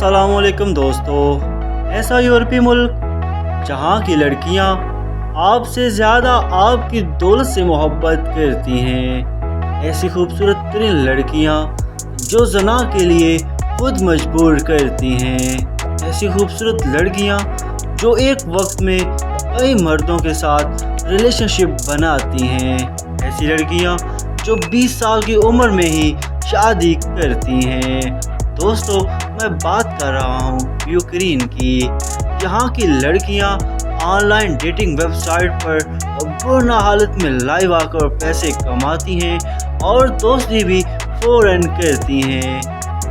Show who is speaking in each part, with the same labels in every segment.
Speaker 1: अस्सलाम वालेकुम दोस्तों। ऐसा यूरोपीय मुल्क जहाँ की लड़कियाँ आपसे ज़्यादा आपकी दौलत से मोहब्बत करती हैं, ऐसी खूबसूरत तरीन लड़कियाँ जो जना के लिए खुद मजबूर करती हैं, ऐसी खूबसूरत लड़कियाँ जो एक वक्त में कई मर्दों के साथ रिलेशनशिप बनाती हैं, ऐसी लड़कियाँ जो 20 साल की उम्र में ही शादी करती हैं। दोस्तों, मैं बात कर रहा हूँ यूक्रेन की। यहाँ की लड़कियाँ ऑनलाइन डेटिंग वेबसाइट पर बुरी हालत में लाइव आकर पैसे कमाती हैं और दोस्ती भी फौरन करती हैं।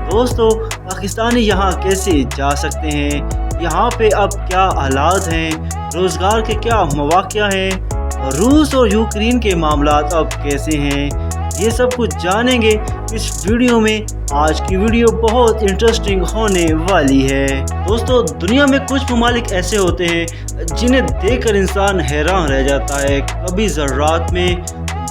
Speaker 1: दोस्तों, पाकिस्तानी यहाँ कैसे जा सकते हैं, यहाँ पे अब क्या हालात हैं, रोज़गार के क्या मौक़े हैं, रूस और यूक्रेन के मामलात अब कैसे हैं, ये सब कुछ जानेंगे इस वीडियो में। आज की वीडियो बहुत इंटरेस्टिंग होने वाली है। दोस्तों, दुनिया में कुछ ममालिक ऐसे होते हैं जिन्हें देखकर इंसान हैरान रह जाता है। कभी ज़रात में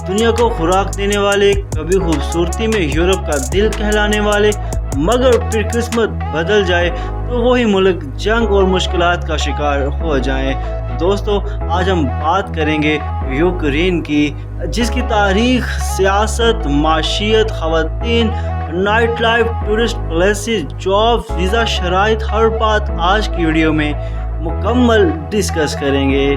Speaker 1: दुनिया को खुराक देने वाले, कभी खूबसूरती में यूरोप का दिल कहलाने वाले, मगर फिर किस्मत बदल जाए तो वही मुल्क जंग और मुश्किलात का शिकार हो जाएं। दोस्तों, आज हम बात करेंगे यूक्रेन की, जिसकी तारीख, सियासत, माशियत, ख़वातीन, night life, tourist places, job, visa, शराइत, हर बात आज की वीडियो में मुकम्मल डिस्कस करेंगे।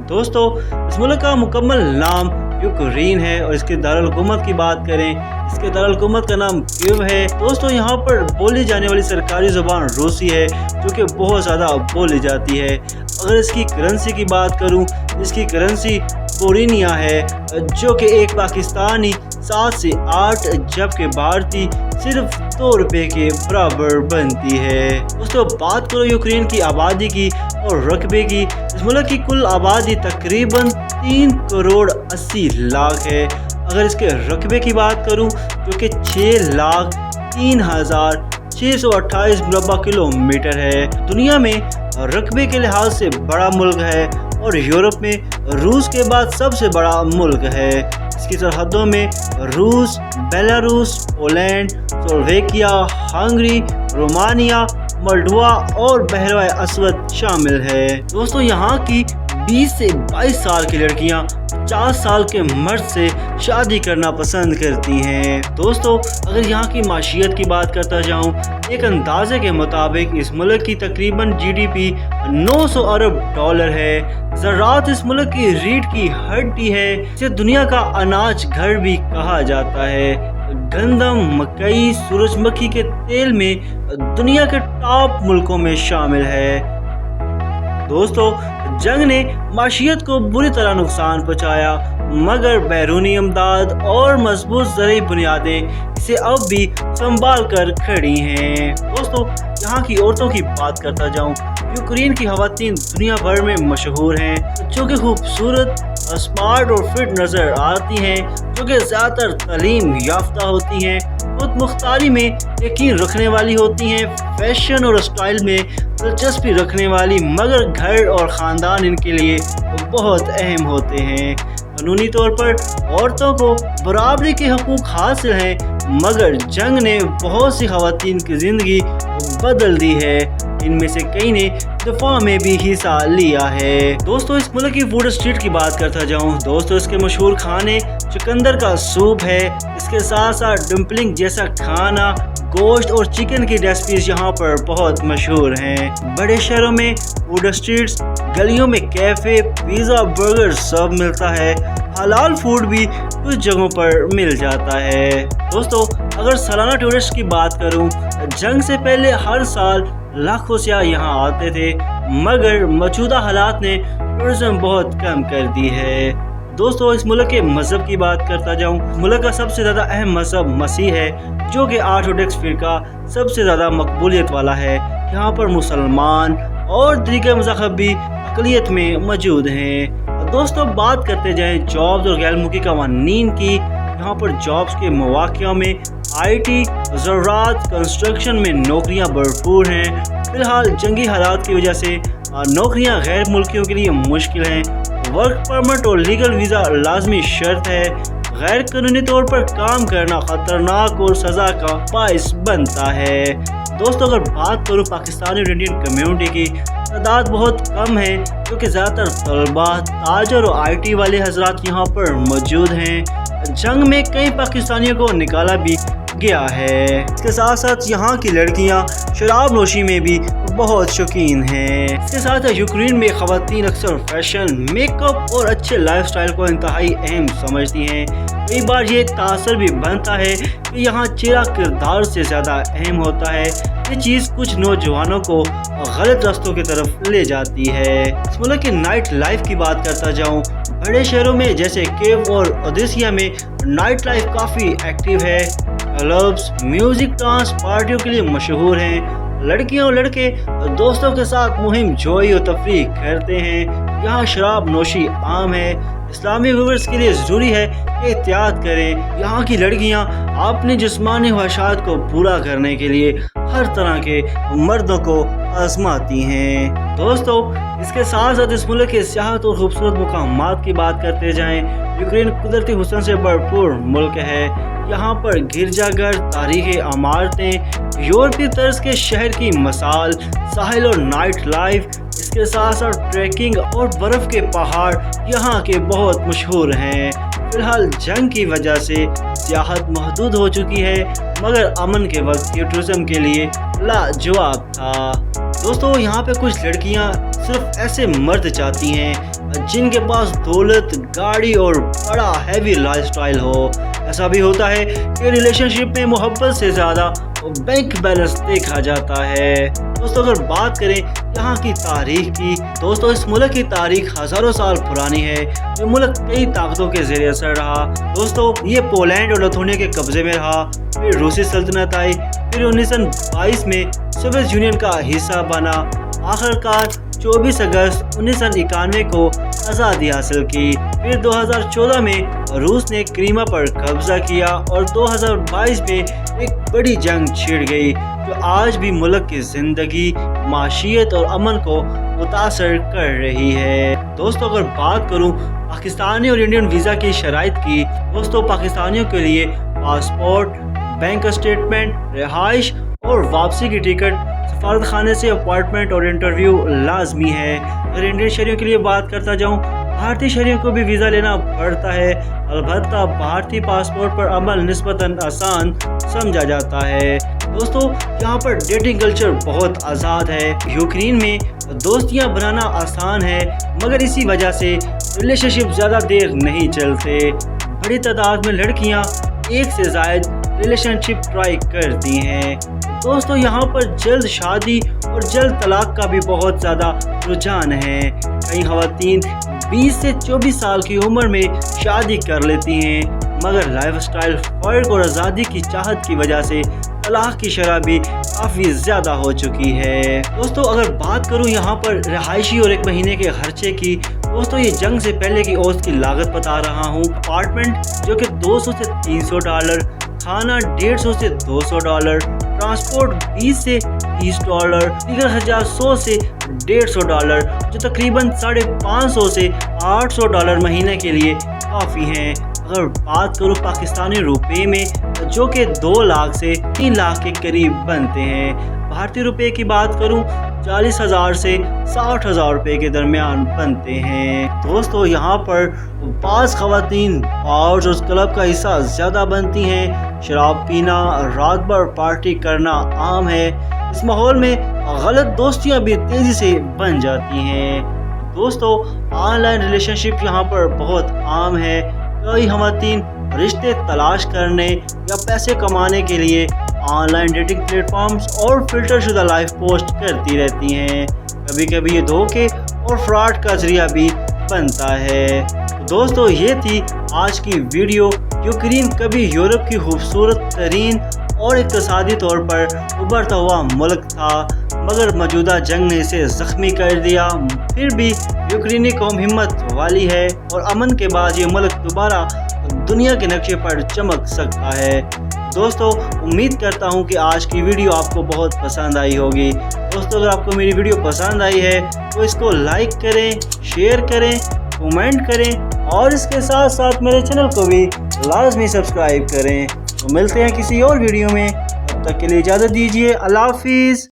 Speaker 1: दोस्तों, इस मुल्क का मुकम्मल नाम यूक्रेन है और इसके दारुल हुकूमत की बात करें, इसके दारुल हुकूमत का नाम कीव है। दोस्तों, यहाँ पर बोली जाने वाली सरकारी ज़ुबान रूसी है, जो कि बहुत ज़्यादा बोली जाती है। अगर इसकी करेंसी की बात करूँ, इसकी करेंसी फोरिनिया है, जो कि एक पाकिस्तानी 7 से 8 जबकि भारतीय सिर्फ 2 रुपये के बराबर बनती है। दोस्तों, बात करो यूक्रेन की आबादी की और रकबे की, इस मुल्क की कुल आबादी तकरीबन 3 करोड़ 80 लाख है। अगर इसके रकबे की बात करूं, जो कि 6,03,628 मुरबा किलोमीटर है। दुनिया में रकबे के लिहाज से बड़ा मुल्क है और यूरोप में रूस के बाद सबसे बड़ा मुल्क है। इसकी सरहदों में रूस, Belarus, Poland, Slovakia, Hungary, Romania, Moldova और बहरा अस्वद शामिल है। दोस्तों, यहाँ की 20 से 22 साल की लड़कियाँ 50 साल के मर्द से शादी करना पसंद करती हैं। दोस्तों, अगर यहाँ की माशियत की बात करता जाऊँ, एक अंदाजे के मुताबिक इस मुल्क की तकरीबन GDP 900 अरब डॉलर है। ज़रात इस मुल्क की रीढ़ की हड्डी है। इसे दुनिया का अनाज घर भी कहा जाता है। गंदम, मकई, सूरजमुखी के तेल में दुनिया के टॉप मुल्कों में शामिल है। दोस्तों, जंग ने माशियत को बुरी तरह नुकसान पहुंचाया, मगर बैरूनी इमदाद और मजबूत ज़रूरी बुनियादें इसे अब भी संभाल कर खड़ी हैं। दोस्तों, यहाँ की औरतों की बात करता जाऊँ, यूक्रेन की ख़वातीन दुनिया भर में मशहूर हैं, जो कि खूबसूरत, स्मार्ट और फिट नज़र आती हैं, जो कि ज़्यादातर तालीम याफ्ता होती हैं, खुद मुख्तारी में यकीन रखने वाली होती हैं, फैशन और स्टाइल में दिलचस्पी रखने वाली, मगर घर और ख़ानदान इनके लिए बहुत अहम होते हैं। कानूनी तौर पर औरतों को बराबरी के हकूक़ हासिल हैं, मगर जंग ने बहुत सी ख़वातीन की ज़िंदगी बदल दी है। इनमें से कई ने दफा में भी हिस्सा लिया है। दोस्तों, इस मुल्क की फूड स्ट्रीट की बात करता जाऊँ, दोस्तों, इसके मशहूर खाने चुकंदर का सूप है। इसके साथ साथ डम्पलिंग जैसा खाना, गोश्त और चिकन की रेसिपीज यहाँ पर बहुत मशहूर हैं। बड़े शहरों में फूड स्ट्रीट्स, गलियों में कैफ़े, पिज़्ज़ा, बर्गर सब मिलता है। हलाल फूड भी कुछ जगहों पर मिल जाता है। दोस्तों, अगर सालाना टूरिस्ट की बात करूँ, जंग से पहले हर साल लाखों सयाह यहाँ आते थे, मगर मौजूदा हालात ने टूरिज्म बहुत कम कर दी है। दोस्तों, इस मुल्क के मज़हब की बात करता जाऊँ, मुल्क का सबसे ज़्यादा अहम मज़हब मसीह है, जो कि ऑर्थोडॉक्स फ़िरका सबसे ज़्यादा मकबूलियत वाला है। यहाँ पर मुसलमान और दीगर मज़हब भी अक़लियत में मौजूद हैं। दोस्तों, बात करते जाएँ जॉब्स और गैर मुल्की कवानीन की, यहाँ पर जॉब्स के मौक़ों में IT, ज़राअत, कंस्ट्रक्शन में नौकरियाँ भरपूर हैं। फ़िलहाल जंगी हालात की वजह से नौकरियाँ गैर मुल्कियों के लिए मुश्किल हैं। वर्क परमिट और लीगल वीज़ा लाजमी शर्त है। गैर कानूनी तौर पर काम करना खतरनाक और सज़ा का बाइस बनता है। दोस्तों अगर बात करूँ पाकिस्तानी और इंडियन कम्युनिटी की, तादाद बहुत कम है क्योंकि ज़्यादातर तलबा, ताजर और IT वाले हजरात यहाँ पर मौजूद हैं। जंग में कई पाकिस्तानियों को निकाला भी गया है। इसके साथ साथ यहाँ की लड़कियाँ शराब नोशी में भी बहुत शौकीन हैं। इसके साथ यूक्रेन में ख़वातीन अक्सर फैशन, मेकअप और अच्छे लाइफस्टाइल को इंतहाई अहम समझती हैं। कई बार ये तासर भी बनता है कि यहाँ चेहरा किरदार से ज़्यादा अहम होता है। ये चीज़ कुछ नौजवानों को गलत रास्तों की तरफ ले जाती है। इस मुल्क की नाइट लाइफ की बात करता जाऊँ, बड़े शहरों में जैसे कीव और ओडेसा में नाइट लाइफ काफ़ी एक्टिव है। क्लब्स, म्यूजिक, डांस पार्टियों के लिए मशहूर हैं। लड़कियां और लड़के दोस्तों के साथ मुहिम जोई और तफरीह करते हैं। यहाँ शराब नोशी आम है। इस्लामी व्यूअर्स के लिए ज़रूरी है कि एहतियात करें। यहाँ की लड़कियाँ अपनी जिस्मानी ख्वाहिशात को पूरा करने के लिए हर तरह के मर्दों को आजमाती हैं। दोस्तों इसके साथ साथ इस मुल्क के सियाहत और खूबसूरत मुकामात की बात करते जाएं। यूक्रेन कुदरती हुस्न से भरपूर मुल्क है। यहाँ पर गिरजाघर, तारीखी इमारतें, यूरोपीय तर्ज के शहर की मिसाल, साहिल और नाइट लाइफ, इसके साथ साथ ट्रैकिंग और बर्फ़ के पहाड़ यहाँ के बहुत मशहूर हैं। फिलहाल जंग की वजह से सियाहत महदूद हो चुकी है, मगर अमन के वक्त ये टूरिज्म के लिए लाजवाब था। दोस्तों यहाँ पे कुछ लड़कियाँ सिर्फ ऐसे मर्द चाहती हैं जिनके पास दौलत, गाड़ी और बड़ा हैवी लाइफस्टाइल हो। ऐसा भी होता है कि रिलेशनशिप में मोहब्बत से ज़्यादा बैंक बैलेंस देखा जाता है। दोस्तों अगर बात करें यहाँ की तारीख की, दोस्तों इस मुल्क की तारीख हज़ारों साल पुरानी है। ये मुल्क कई ताकतों के ज़रिए असर रहा। दोस्तों ये पोलैंड और लिथुआनिया के कब्जे में रहा, फिर रूसी सल्तनत आई, फिर 1922 में सोवियत यूनियन का हिस्सा बना। आखिरकार 24 अगस्त 1991 को आज़ादी हासिल की। फिर 2014 में रूस ने क्रीमिया पर कब्जा किया और 2022 में एक बड़ी जंग छिड़ गई जो आज भी मुल्क की ज़िंदगी, माशियत और अमन को मुतासर कर रही है। दोस्तों अगर बात करूं पाकिस्तानी और इंडियन वीज़ा की शराइत की, दोस्तों पाकिस्तानियों के लिए पासपोर्ट, बैंक स्टेटमेंट, रिहाइश और वापसी की टिकट, सफारत खाने से अपॉइंटमेंट और इंटरव्यू लाजमी है। अगर इंडियन शहरियों के लिए बात करता जाऊँ, भारतीय शहरियों को भी वीज़ा लेना पड़ता है। अलबत्ता भारतीय पासपोर्ट पर अमल निस्बतन आसान समझा जाता है। दोस्तों यहाँ पर डेटिंग कल्चर बहुत आज़ाद है। यूक्रेन में दोस्तियाँ बनाना आसान है, मगर इसी वजह से रिलेशनशिप ज़्यादा देर नहीं चलते। बड़ी तादाद में लड़कियाँ एक से ज़ायद रिलेशनशिप ट्राई करती हैं। दोस्तों यहाँ पर जल्द शादी और जल्द तलाक का भी बहुत ज़्यादा रुझान है। कई ख़वातीन 20 से 24 साल की उम्र में शादी कर लेती हैं, मगर लाइफस्टाइल फ़र्क और आज़ादी की चाहत की वजह से तलाक की शरह भी काफ़ी ज़्यादा हो चुकी है। दोस्तों अगर बात करूँ यहाँ पर रहायशी और एक महीने के खर्चे की, दोस्तों ये जंग से पहले की औसत की लागत बता रहा हूँ। अपार्टमेंट जो कि $200 से $300, खाना $150 से $200, ट्रांसपोर्ट $20 से $30, दीगर खर्चा $100 से $150, जो तकरीबन $550 से $800 महीने के लिए काफ़ी हैं। अगर बात करूँ पाकिस्तानी रुपए में, जो कि 2 लाख से 3 लाख के करीब बनते हैं। भारतीय रुपए की बात करूँ 40,000 से 60,000 रुपये के दरमियान बनते हैं। दोस्तों यहाँ पर बाज़ ख़वातीन बार्स और क्लब का हिस्सा ज़्यादा बनती हैं। शराब पीना, रात भर पार्टी करना आम है। इस माहौल में गलत दोस्तियाँ भी तेज़ी से बन जाती हैं। दोस्तों ऑनलाइन रिलेशनशिप यहाँ पर बहुत आम है। कई ख़वातीन रिश्ते तलाश करने या पैसे कमाने के लिए ऑनलाइन डेटिंग प्लेटफॉर्म्स और फिल्टर शुदा लाइफ पोस्ट करती रहती हैं। कभी कभी ये धोखे और फ्रॉड का जरिया भी बनता है। तो दोस्तों ये थी आज की वीडियो। यूक्रेन कभी यूरोप की खूबसूरत तरीन और इक़्तिसादी तौर पर उभरता हुआ मुल्क था, मगर मौजूदा जंग ने इसे ज़ख्मी कर दिया। फिर भी यूक्रेनी कौम हिम्मत वाली है और अमन के बाद ये मुल्क दोबारा दुनिया के नक्शे पर चमक सकता है। दोस्तों उम्मीद करता हूँ कि आज की वीडियो आपको बहुत पसंद आई होगी। दोस्तों अगर आपको मेरी वीडियो पसंद आई है तो इसको लाइक करें, शेयर करें, कमेंट करें और इसके साथ साथ मेरे चैनल को भी लाजमी सब्सक्राइब करें। तो मिलते हैं किसी और वीडियो में। تب تک کے لیے اجازت دیجیے، اللہ حافظ۔